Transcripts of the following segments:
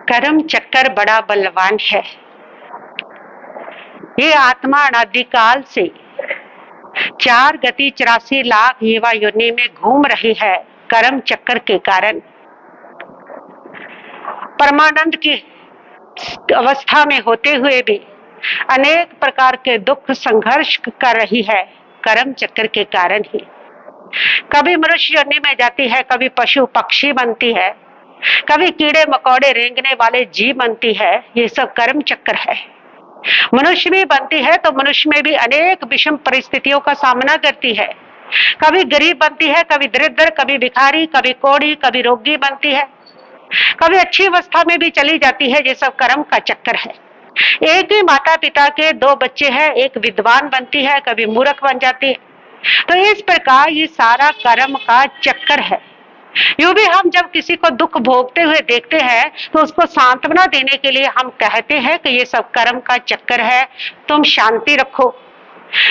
कर्म चक्कर बड़ा बलवान है। ये आत्मा अनादिकाल से 4 गति 84 लाख युवा योनि में घूम रही है कर्म चक्कर के कारण। परमानंद की अवस्था में होते हुए भी अनेक प्रकार के दुख संघर्ष कर रही है कर्म चक्कर के कारण ही। कभी मनुष्य योनि में जाती है, कभी पशु पक्षी बनती है, कभी कीड़े मकोड़े रेंगने वाले जीव बनती है। ये सब कर्म चक्कर है। मनुष्य भी बनती है तो मनुष्य में भी अनेक विषम परिस्थितियों का सामना करती है। कभी गरीब बनती है, कभी दरिद्र, कभी भिखारी, कभी कोढ़ी, कभी रोगी बनती है, कभी अच्छी अवस्था में भी चली जाती है। ये सब कर्म का चक्कर है। एक ही माता पिता के 2 बच्चे हैं, एक विद्वान बनती है, कभी मूर्ख बन जाती है। तो इस प्रकार ये सारा कर्म का चक्कर है। यूं भी हम जब किसी को दुख भोगते हुए देखते हैं तो उसको सांत्वना देने के लिए हम कहते हैं कि ये सब कर्म का चक्कर है, तुम शांति रखो।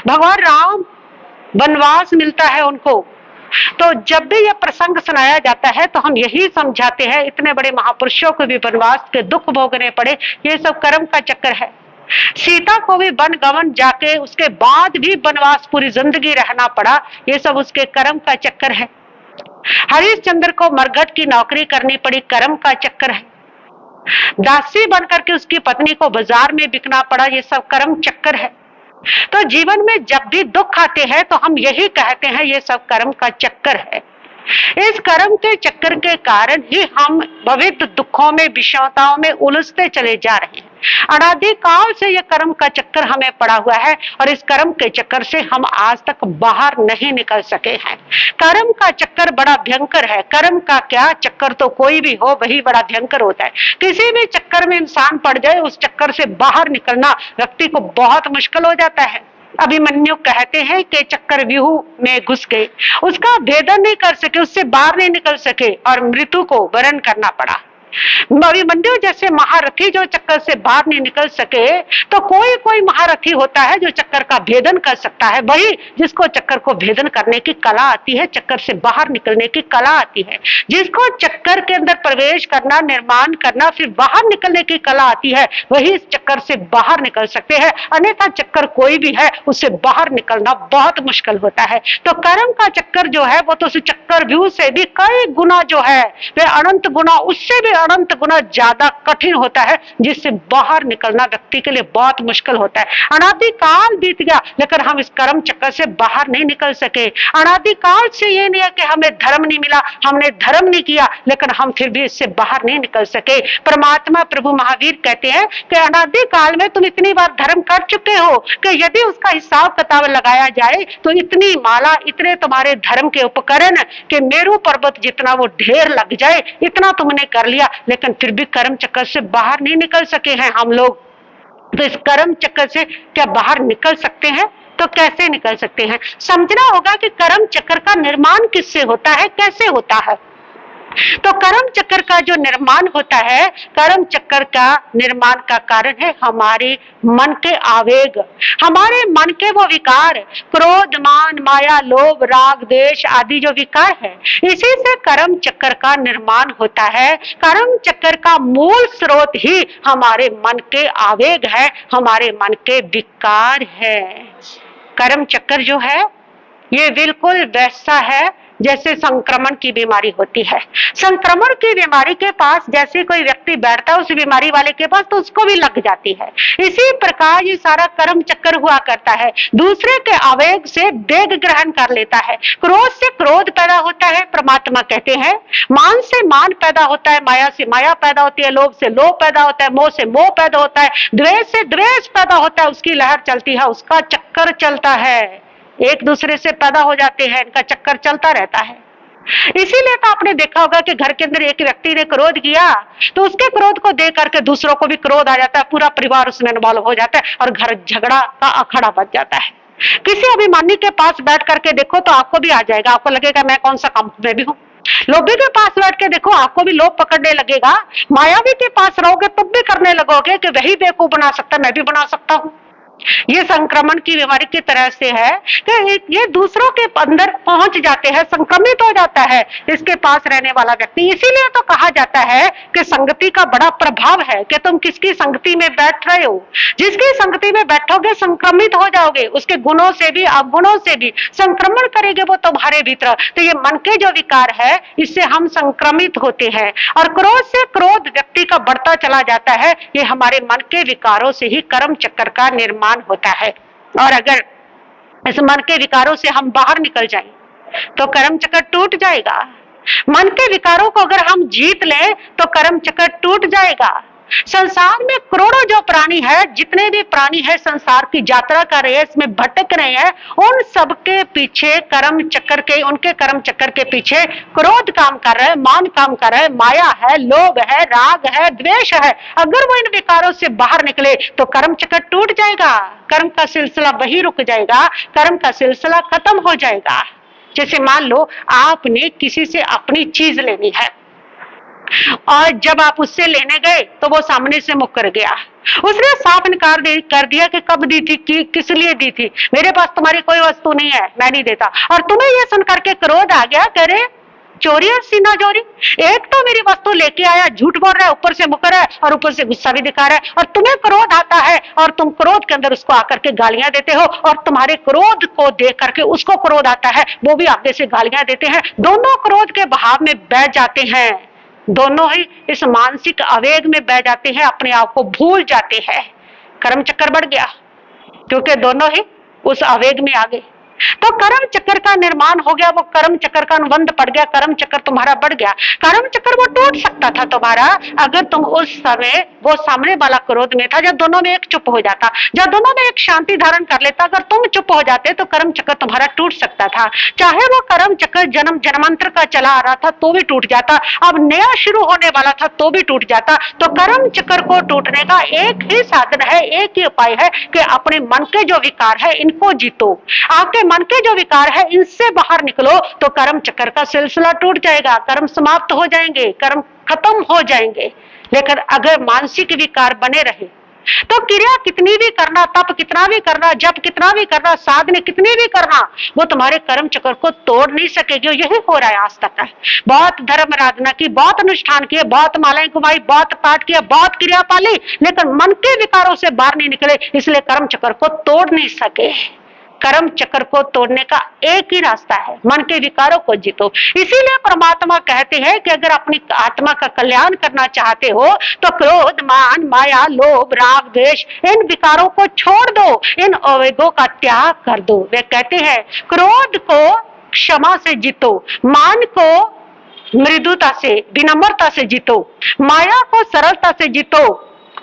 भगवान राम वनवास मिलता है उनको, तो जब भी यह प्रसंग सुनाया जाता है तो हम यही समझाते हैं, इतने बड़े महापुरुषों को भी वनवास के दुख भोगने पड़े, ये सब कर्म का चक्कर है। सीता को भी वन गमन जाके उसके बाद भी वनवास पूरी जिंदगी रहना पड़ा, ये सब उसके कर्म का चक्कर है। हरिश्चंद्र को मरघट की नौकरी करनी पड़ी, कर्म का चक्कर है। दासी बनकर के उसकी पत्नी को बाजार में बिकना पड़ा, ये सब कर्म चक्कर है। तो जीवन में जब भी दुख आते हैं तो हम यही कहते हैं ये सब कर्म का चक्कर है। इस कर्म के चक्कर के कारण ही हम विविध दुखों में, विषमताओं में उलझते चले जा रहे हैं। अनादिकाल से ये कर्म का चक्कर हमें पड़ा हुआ है और इस कर्म के चक्कर से हम आज तक बाहर नहीं निकल सके हैं। कर्म का चक्कर बड़ा भयंकर है। कर्म का क्या चक्कर, तो कोई भी हो वही बड़ा भयंकर होता है। किसी भी चक्कर में इंसान पड़ जाए, उस चक्कर से बाहर निकलना व्यक्ति को बहुत मुश्किल हो जाता है। अभिमन्यु कहते हैं कि चक्कर व्यूह में घुस गए, उसका भेदन नहीं कर सके, उससे बाहर नहीं निकल सके और मृत्यु को वरण करना पड़ा। अभिमन्यु जैसे महारथी जो चक्कर से बाहर नहीं निकल सके, तो कोई कोई महारथी होता है जो चक्कर का भेदन कर सकता है। वही जिसको चक्कर को भेदन करने की कला आती है, चक्कर से बाहर निकलने की कला आती है, जिसको चक्कर के अंदर प्रवेश करना, निर्माण करना, फिर बाहर निकलने की कला आती है, वही इस चक्कर से बाहर निकल सकते हैं। अन्यथा चक्कर कोई भी है, उससे बाहर निकलना बहुत मुश्किल होता है। तो कर्म का चक्कर जो है वो तो उस चक्कर व्यू से भी कई गुना जो है, वे अनंत गुना, उससे भी अनंत गुना ज्यादा कठिन होता है, जिससे बाहर निकलना व्यक्ति के लिए बहुत मुश्किल होता है। अनादिकाल बीत गया लेकिन हम इस कर्म चक्कर से बाहर नहीं निकल सके। अनादिकाल से ये नहीं है कि हमें धर्म नहीं मिला, हमने धर्म नहीं किया, लेकिन हम फिर भी इससे बाहर नहीं निकल सके। परमात्मा प्रभु महावीर कहते हैं कि अनादिकाल में तुम इतनी बार धर्म कर चुके हो कि यदि उसका हिसाब किताब लगाया जाए तो इतनी माला, इतने तुम्हारे धर्म के उपकरण कि मेरू पर्वत जितना वो ढेर लग जाए, इतना तुमने कर लिया, लेकिन फिर भी कर्म चक्कर से बाहर नहीं निकल सके हैं हम लोग। तो इस कर्म चक्कर से क्या बाहर निकल सकते हैं? तो कैसे निकल सकते हैं? समझना होगा कि कर्म चक्कर का निर्माण किससे होता है, कैसे होता है। तो कर्म चक्कर का जो निर्माण होता है, कर्म चक्कर का निर्माण का कारण है हमारे मन के आवेग, हमारे मन के वो विकार, क्रोध, मान, माया, लोभ, राग, द्वेष आदि जो विकार है, इसी से कर्म चक्कर का निर्माण होता है। कर्म चक्कर का मूल स्रोत ही हमारे मन के आवेग है, हमारे मन के विकार है। कर्म चक्कर जो है ये बिल्कुल वैसा है जैसे संक्रमण की बीमारी होती है। संक्रमण की बीमारी के पास जैसे कोई व्यक्ति बैठता है उस बीमारी वाले के पास, तो उसको भी लग जाती है। इसी प्रकार ये सारा कर्म चक्कर हुआ करता है। दूसरे के आवेग से वेग ग्रहण कर लेता है। क्रोध से क्रोध पैदा होता है, परमात्मा कहते हैं। मान से मान पैदा होता है, माया से माया पैदा होती है, लोभ से लोभ पैदा होता है, मोह से मोह पैदा होता है, द्वेष से द्वेष पैदा होता है, उसकी लहर चलती है, उसका चक्कर चलता है। एक दूसरे से पैदा हो जाते हैं, इनका चक्कर चलता रहता है। इसीलिए तो आपने देखा होगा कि घर के अंदर एक व्यक्ति ने क्रोध किया तो उसके क्रोध को देख करके दूसरों को भी क्रोध आ जाता है, पूरा परिवार उसमें इन्वॉल्व हो जाता है और घर झगड़ा का अखाड़ा बच जाता है। किसी अभिमानी के पास बैठ करके देखो तो आपको भी आ जाएगा, आपको लगेगा मैं कौन सा काम में भी हूँ। लोभी के पास बैठ के देखो, आपको भी लोभ पकड़ने लगेगा। मायावी के पास रहोगे तब भी करने लगोगे कि वही बेवकूफ बना सकता है, मैं भी बना सकता हूँ। ये संक्रमण की बीमारी की तरह से है कि ये दूसरों के अंदर पहुंच जाते हैं, संक्रमित हो जाता है इसके पास रहने वाला व्यक्ति। इसीलिए तो कहा जाता है कि संगति का बड़ा प्रभाव है कि तुम किसकी संगति में बैठ रहे हो। जिसकी संगति में बैठोगे संक्रमित हो जाओगे, उसके गुणों से भी अवगुणों से भी संक्रमण करेंगे वो तुम्हारे भीतर। तो ये मन के जो विकार है इससे हम संक्रमित होते हैं, और क्रोध से क्रोध व्यक्ति का बढ़ता चला जाता है। ये हमारे मन के विकारों से ही कर्म चक्र का निर्माण होता है। और अगर इस मन के विकारों से हम बाहर निकल जाएं तो कर्म चक्र टूट जाएगा। मन के विकारों को अगर हम जीत लें तो कर्म चक्र टूट जाएगा। संसार में करोड़ों जो प्राणी है, जितने भी प्राणी है संसार की यात्रा कर रहे हैं, इसमें भटक रहे हैं, उन सबके पीछे कर्म चक्र के, उनके कर्म चक्र के पीछे क्रोध काम कर रहा है, मान काम कर रहा है, माया है, लोभ है, राग है, द्वेष है। अगर वो इन विकारों से बाहर निकले तो कर्म चक्र टूट जाएगा, कर्म का सिलसिला वही रुक जाएगा, कर्म का सिलसिला खत्म हो जाएगा। जैसे मान लो आपने किसी से अपनी चीज लेनी है और जब आप उससे लेने गए तो वो सामने से मुकर गया। उसने साफ इनकार कर दिया कि कब दी थी, किस लिए दी थी, मेरे पास तुम्हारी कोई वस्तु नहीं है, मैं नहीं देता। और तुम्हें यह सुन करके क्रोध आ गया, कह रहे चोरी है सीना चोरी, एक तो मेरी वस्तु लेके आया, झूठ बोल रहा है, ऊपर से मुकर है और ऊपर से गुस्सा भी दिखा रहा है, और तुम्हें क्रोध आता है और तुम क्रोध के अंदर उसको आकर के गालियां देते हो, और तुम्हारे क्रोध को देख करके उसको क्रोध आता है, वो भी आप जैसे गालियां देते हैं। दोनों क्रोध के बहाव में बह जाते हैं, दोनों ही इस मानसिक आवेग में बह जाते हैं, अपने आप को भूल जाते हैं। कर्म चक्कर बढ़ गया क्योंकि दोनों ही उस आवेग में आ गए। तो कर्म चक्र का निर्माण हो गया, वो कर्म चक्र का अनुबंध पड़ गया, कर्म चक्र तुम्हारा बढ़ गया। कर्म चक्र वो टूट सकता था तुम्हारा अगर तुम उस समय वो सामने वाला क्रोध में था, जब दोनों में एक चुप हो जाता, जब दोनों में एक शांति धारण कर लेता, अगर तुम चुप हो जाते तो कर्म चक्र तुम्हारा टूट सकता था। चाहे वो कर्म चक्र जन्म जन्मांतर का चला आ रहा था तो भी टूट जाता, अब नया शुरू होने वाला था तो भी टूट जाता। तो कर्म चक्र को टूटने का एक ही साधन है, एक ही उपाय है कि अपने मन के जो विकार है इनको जीतो। आपके मन के जो विकार है इनसे बाहर निकलो तो कर्म चक्र का सिलसिला टूट जाएगा, कर्म समाप्त हो जाएंगे, कर्म खत्म हो जाएंगे। लेकिन अगर मानसिक विकार बने रहे तो क्रिया कितनी भी करना, तप कितना भी करना, जप कितना भी करना, साधना कितनी भी करना, वो तुम्हारे कर्म चक्र को तोड़ नहीं सकेगी। यही हो रहा है आज तक है। बहुत धर्म आराधना की, बहुत अनुष्ठान किए, बहुत मालाएं घुमाई, बहुत पाठ किया, बहुत क्रिया पाली, लेकिन मन के विकारों से बाहर नहीं निकले, इसलिए कर्म चक्र को तोड़ नहीं सके। कर्म चक्र को तोड़ने का एक ही रास्ता है, मन के विकारों को जीतो। इसीलिए परमात्मा कहते हैं कि अगर अपनी आत्मा का कल्याण करना चाहते हो तो क्रोध, मान, माया, लोभ, राग, द्वेष इन विकारों को छोड़ दो, इन आवेगों का त्याग कर दो। वे कहते हैं क्रोध को क्षमा से जीतो, मान को मृदुता से, विनम्रता से जीतो, माया को सरलता से जीतो,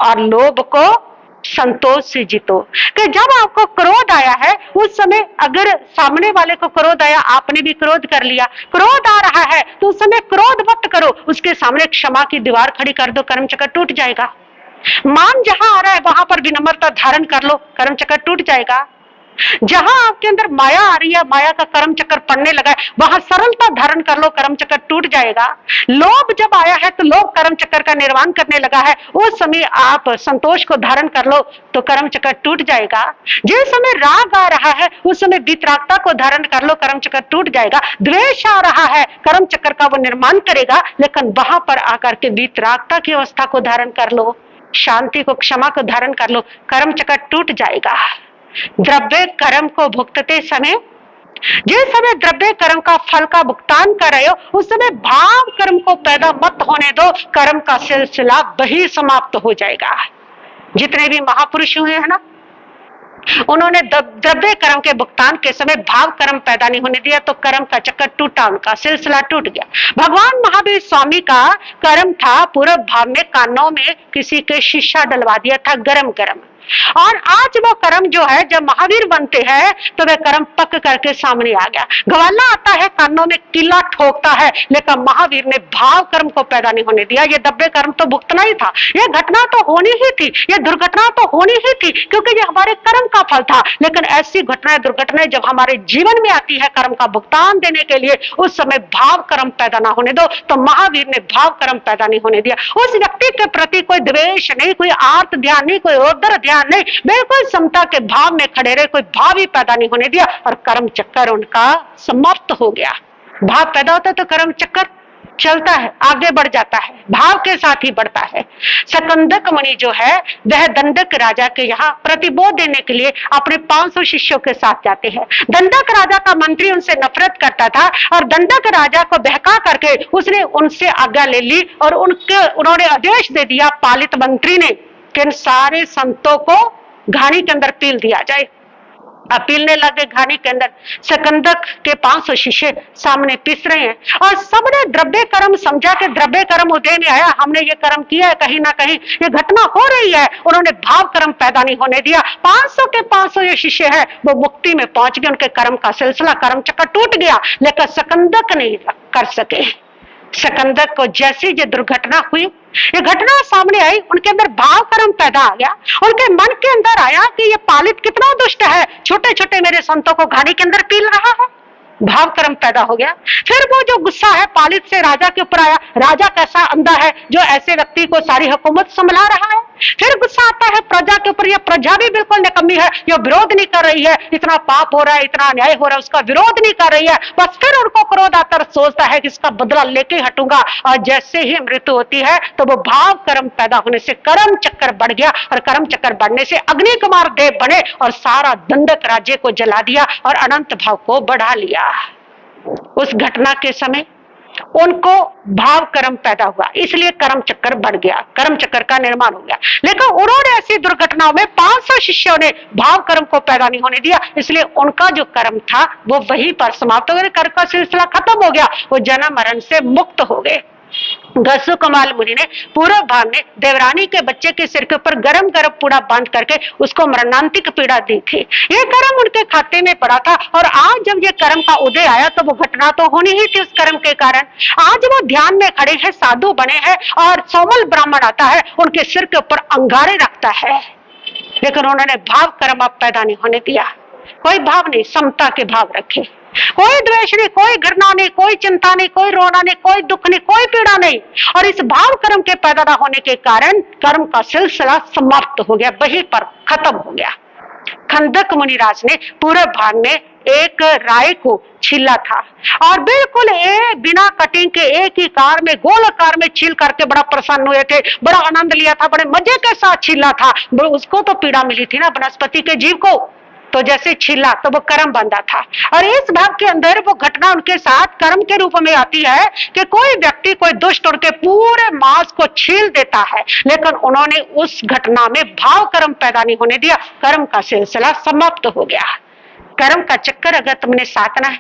और लोभ को संतोष से जीतो। कि जब आपको क्रोध आया है उस समय अगर सामने वाले को क्रोध आया, आपने भी क्रोध कर लिया, क्रोध आ रहा है तो उस समय क्रोध मत करो, उसके सामने क्षमा की दीवार खड़ी कर दो, कर्म चक्र टूट जाएगा। मान जहां आ रहा है वहां पर विनम्रता धारण कर लो, कर्म चक्र टूट जाएगा। जहां आपके अंदर माया आ रही है, माया का कर्म चक्र पड़ने लगा है, वहां सरलता धारण कर लो, कर्म चक्र टूट जाएगा। लोभ जब आया है तो लोभ कर्म चक्र का निर्माण करने लगा है, उस समय आप संतोष को धारण कर लो तो कर्म चक्र टूट जाएगा। जिस समय राग आ रहा है उस समय वितरागता को धारण कर लो, कर्म चक्र टूट जाएगा। द्वेष आ रहा है, कर्म चक्र का वो निर्माण करेगा, लेकिन वहां पर आकर के वितरागता की अवस्था को धारण कर लो, शांति को, क्षमा को धारण कर लो, कर्म चक्र टूट जाएगा। द्रव्य कर्म को भुगतते समय, जिस समय द्रव्य कर्म का फल का भुगतान कर रहे हो उस समय भाव कर्म को पैदा मत होने दो, कर्म का सिलसिला वही समाप्त हो जाएगा। जितने भी महापुरुष हुए हैं ना, उन्होंने द्रव्य कर्म के भुगतान के समय भाव कर्म पैदा नहीं होने दिया, तो कर्म का चक्कर टूटा, उनका सिलसिला टूट गया। भगवान महावीर स्वामी का कर्म था पूर्व भाव में कानों में किसी के शीशा डलवा दिया था गरम गरम, और आज वो कर्म जो है जब महावीर बनते हैं तो वह कर्म पक करके सामने आ गया। ग्वाला आता है कानों में किला ठोकता है, लेकिन महावीर ने भाव कर्म को पैदा नहीं होने दिया। ये दब्बे कर्म तो भुगतना ही था, ये घटना तो होनी ही थी, ये दुर्घटना तो होनी ही थी, क्योंकि ये हमारे कर्म का फल था। लेकिन ऐसी घटनाएं, दुर्घटनाएं जब हमारे जीवन में आती है कर्म का भुगतान देने के लिए, उस समय भाव कर्म पैदा ना होने दो। तो महावीर ने भाव कर्म पैदा नहीं होने दिया। उस व्यक्ति के प्रति कोई द्वेष नहीं, कोई आर्त ध्यान नहीं, कोई उदर ज्ञान नहीं, बिल्कुल समता के भाव में खड़े रहे, कोई भाव ही पैदा नहीं होने दिया और कर्म चक्कर उनका समाप्त हो गया। भाव पैदा होता है तो कर्म चक्कर चलता है, आगे बढ़ जाता है, भाव के साथ ही बढ़ता है। सकंदक मुनि जो है वह दंडक राजा के यहाँ प्रतिबोध देने के लिए अपने 500 शिष्यों के साथ जाते हैं। दंडक राजा का मंत्री उनसे नफरत करता था और दंडक राजा को बहका करके उसने उनसे आज्ञा ले ली और उन्होंने आदेश दे दिया पालित मंत्री ने कि इन सारे संतों को घानी के अंदर पील दिया जाए। अब पीलने लगे घानी के अंदर। सकंदक के 500 शिष्य सामने पीस रहे हैं और सबने द्रव्य कर्म समझा कि द्रव्य कर्म उदय में आया, हमने ये कर्म किया है, कहीं ना कहीं ये घटना हो रही है। उन्होंने भाव कर्म पैदा नहीं होने दिया। 500 के 500 ये शिष्य है वो मुक्ति में पहुंच गए, उनके कर्म का सिलसिला कर्म चक्कर टूट गया, लेकिन सकंदक नहीं कर सके। सकंदक को जैसी ये दुर्घटना हुई, ये घटना सामने आई, उनके अंदर भाव कर्म पैदा आ गया। उनके मन के अंदर आया कि ये पालित कितना दुष्ट है, छोटे छोटे मेरे संतों को घानी के अंदर पील रहा है। भाव कर्म पैदा हो गया। फिर वो जो गुस्सा है पालित से राजा के ऊपर आया, राजा कैसा अंधा है जो ऐसे व्यक्ति को सारी हुकूमत संभला रहा है। फिर गुस्सा आता है प्रजा के ऊपर, ये प्रजा भी बिल्कुल निकम्मी है, ये विरोध नहीं कर रही है, इतना पाप हो रहा है, इतना अन्याय हो रहा है, उसका विरोध नहीं कर रही है। बस फिर उनको क्रोध आता है, सोचता है कि इसका बदला लेके हटूंगा। और जैसे ही मृत्यु होती है तो वो भाव कर्म पैदा होने से कर्म चक्कर बढ़ गया और कर्म चक्कर बढ़ने से अग्नि कुमार देव बने और सारा दंडक राज्य को जला दिया और अनंत भाव को बढ़ा लिया। उस घटना के समय उनको भाव कर्म पैदा हुआ, इसलिए कर्म चक्कर बढ़ गया, कर्म चक्कर का निर्माण हो गया। लेकिन उन्होंने ऐसी दुर्घटनाओं में 500 शिष्यों ने भाव कर्म को पैदा नहीं होने दिया, इसलिए उनका जो कर्म था वो वहीं पर समाप्त हो गया, कर्म का सिलसिला खत्म हो गया, वो जन्म मरण से मुक्त हो गए। गसु कमाल मुनि ने पूर्व भाग में देवरानी के बच्चे के सिर के ऊपर गरम गरम पूड़ा बांध करके उसको मरणांतिक पीड़ा दी थी। ये कर्म उनके खाते में पड़ा था और आज जब ये कर्म का उदय आया तो वो घटना तो होनी ही थी उस कर्म के कारण। आज वो ध्यान में खड़े हैं, साधु बने हैं और सोमल ब्राह्मण आता है उनके सिर के ऊपर अंगारे रखता है, लेकिन उन्होंने भाव कर्म अब पैदा नहीं होने दिया। कोई भाव नहीं, समता के भाव रखे, कोई द्वेष नहीं, कोई घृणा नहीं, कोई चिंता नहीं, कोई रोना नहीं, कोई दुख नहीं, कोई पीड़ा नहीं। और इस भाव कर्म के पैदा न होने के कारण कर्म का सिलसिला समाप्त हो गया, वहीं पर खत्म हो गया। खंदक मुनिराज ने पूरे भाग में एक राय को छीला था और बिल्कुल बिना कटिंग के एक ही कार में गोल आकार में छील करके बड़ा प्रसन्न हुए थे, बड़ा आनंद लिया था, बड़े मजे के साथ छीला था। उसको तो पीड़ा मिली थी ना वनस्पति के जीव को, तो जैसे छीला तो वो कर्म बंधा था। और इस भाग के अंदर वो घटना उनके साथ कर्म के रूप में आती है कि कोई व्यक्ति कोई दुष्ट उनके पूरे मांस को छील देता है, लेकिन उन्होंने उस घटना में भाव कर्म पैदा नहीं होने दिया, कर्म का सिलसिला समाप्त हो गया। कर्म का चक्कर अगर तुमने साधना है,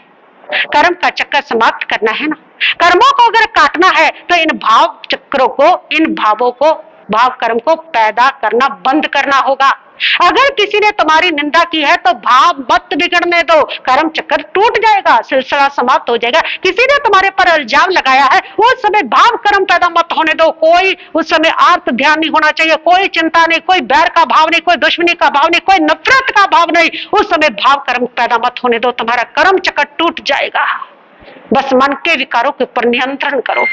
कर्म का चक्कर समाप्त करना है ना, कर्मों को अगर काटना है तो इन भाव चक्रों को, इन भावों को, भाव कर्म को पैदा करना बंद करना होगा। अगर किसी ने तुम्हारी निंदा की है तो भाव मत बिगड़ने दो, कर्म चक्कर टूट जाएगा, सिलसिला समाप्त हो जाएगा। किसी ने तुम्हारे पर इल्जाम लगाया है उस समय भाव कर्म पैदा मत होने दो, कोई उस समय आर्त ध्यान नहीं होना चाहिए, कोई चिंता नहीं, कोई बैर का भाव नहीं, कोई दुश्मनी का भाव नहीं, कोई नफरत का भाव नहीं, उस समय भाव कर्म पैदा मत होने दो, तुम्हारा कर्म चक्कर टूट जाएगा। बस मन के विकारों के ऊपर नियंत्रण करो,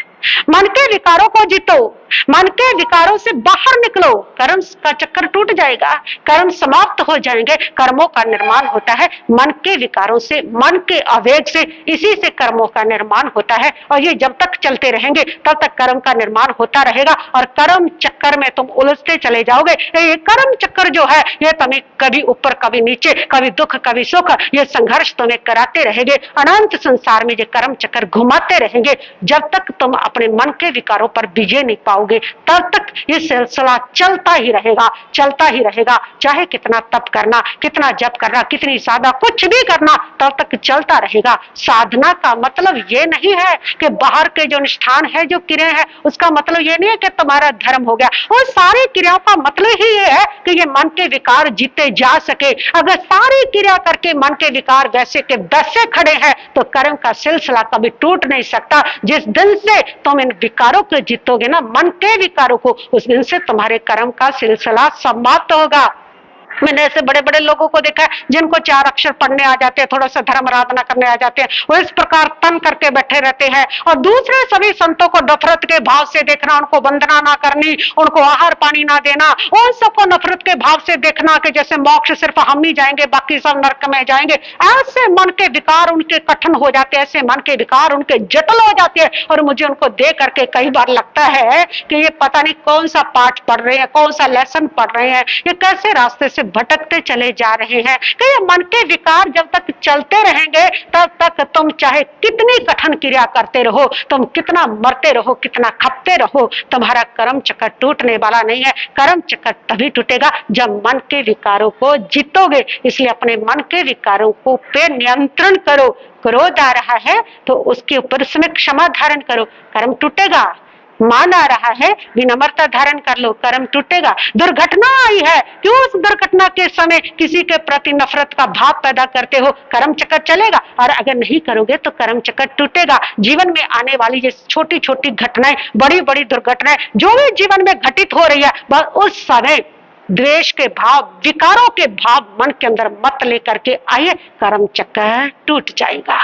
मन के विकारों को जीतो, मन के विकारों से बाहर निकलो, कर्म का चक्कर टूट जाएगा, कर्म समाप्त हो जाएंगे। कर्मों का निर्माण होता है मन के विकारों से, मन के आवेग से, इसी से कर्मों का निर्माण होता है। और ये जब तक चलते रहेंगे तब तक कर्म का निर्माण होता रहेगा और कर्म चक्कर में तुम उलझते चले जाओगे। ये कर्म चक्कर जो है ये तुम्हें कभी ऊपर कभी नीचे, कभी दुख कभी सुख, ये संघर्ष तुम्हें कराते रहेंगे। अनंत संसार में ये कर्म चक्कर घुमाते रहेंगे। जब तक तुम अपने मन के विकारों पर विजय नहीं पाओगे तब तक ये सिलसिला चलता ही रहेगा, चलता ही रहेगा। चाहे कितना तप करना, कितना जप करना, कितनी साधना, कुछ भी करना, तब तक चलता रहेगा। साधना का मतलब ये नहीं है कि बाहर के जो अनुष्ठान है, जो क्रिया है, उसका मतलब ये नहीं है कि तुम्हारा धर्म हो गया। और सारी क्रियाओं का मतलब ही ये है कि ये मन के विकार जीते जा सके। अगर सारी क्रिया करके मन के विकार वैसे के वैसे खड़े हैं तो कर्म का सिलसिला कभी टूट नहीं सकता। जिस दिन से तुम इन विकारों को जीतोगे ना, मन के विकारों को, उस दिन से तुम्हारे कर्म का सिलसिला समाप्त होगा। मैंने ऐसे बड़े बड़े लोगों को देखा है जिनको 4 अक्षर पढ़ने आ जाते हैं, थोड़ा सा धर्म आराधना करने आ जाते हैं, वो इस प्रकार तन करके बैठे रहते हैं। और दूसरे सभी संतों को नफरत के भाव से देखना, उनको वंदना ना करनी, उनको आहार पानी ना देना, उन सबको नफरत के भाव से देखना कि जैसे मोक्ष सिर्फ हम ही जाएंगे, बाकी सब नरक में जाएंगे। ऐसे मन के विकार उनके कठिन हो जाते हैं, ऐसे मन के विकार उनके जटिल हो जाते हैं। और मुझे उनको देख करके कई बार लगता है कि ये पता नहीं कौन सा पाठ पढ़ रहे हैं, कौन सा लेसन पढ़ रहे हैं, ये कैसे रास्ते से भटकते चले जा रहे हैं। कि ये मन के विकार जब तक चलते रहेंगे तब तक तुम चाहे कितनी कठिन क्रिया करते रहो, तुम कितना मरते रहो, कितना खपते रहो, तुम्हारा कर्म चक्र टूटने वाला नहीं है। कर्म चक्र तभी टूटेगा जब मन के विकारों को जीतोगे। इसलिए अपने मन के विकारों को पे नियंत्रण करो। क्रोध आ रहा है तो उसके ऊपर उसमें क्षमा धारण करो, कर्म टूटेगा। मान आ रहा है, विनम्रता धारण कर लो, कर्म टूटेगा। दुर्घटना आई है क्यों, उस दुर्घटना के समय किसी के प्रति नफरत का भाव पैदा करते हो, कर्म चक्र चलेगा। और अगर नहीं करोगे तो कर्म चक्र टूटेगा। जीवन में आने वाली ये छोटी छोटी घटनाएं, बड़ी बड़ी दुर्घटनाएं जो भी जीवन में घटित हो रही है, बस उस समय द्वेष के भाव, विकारों के भाव मन के अंदर मत लेकर के आइए, कर्म चक्र टूट जाएगा।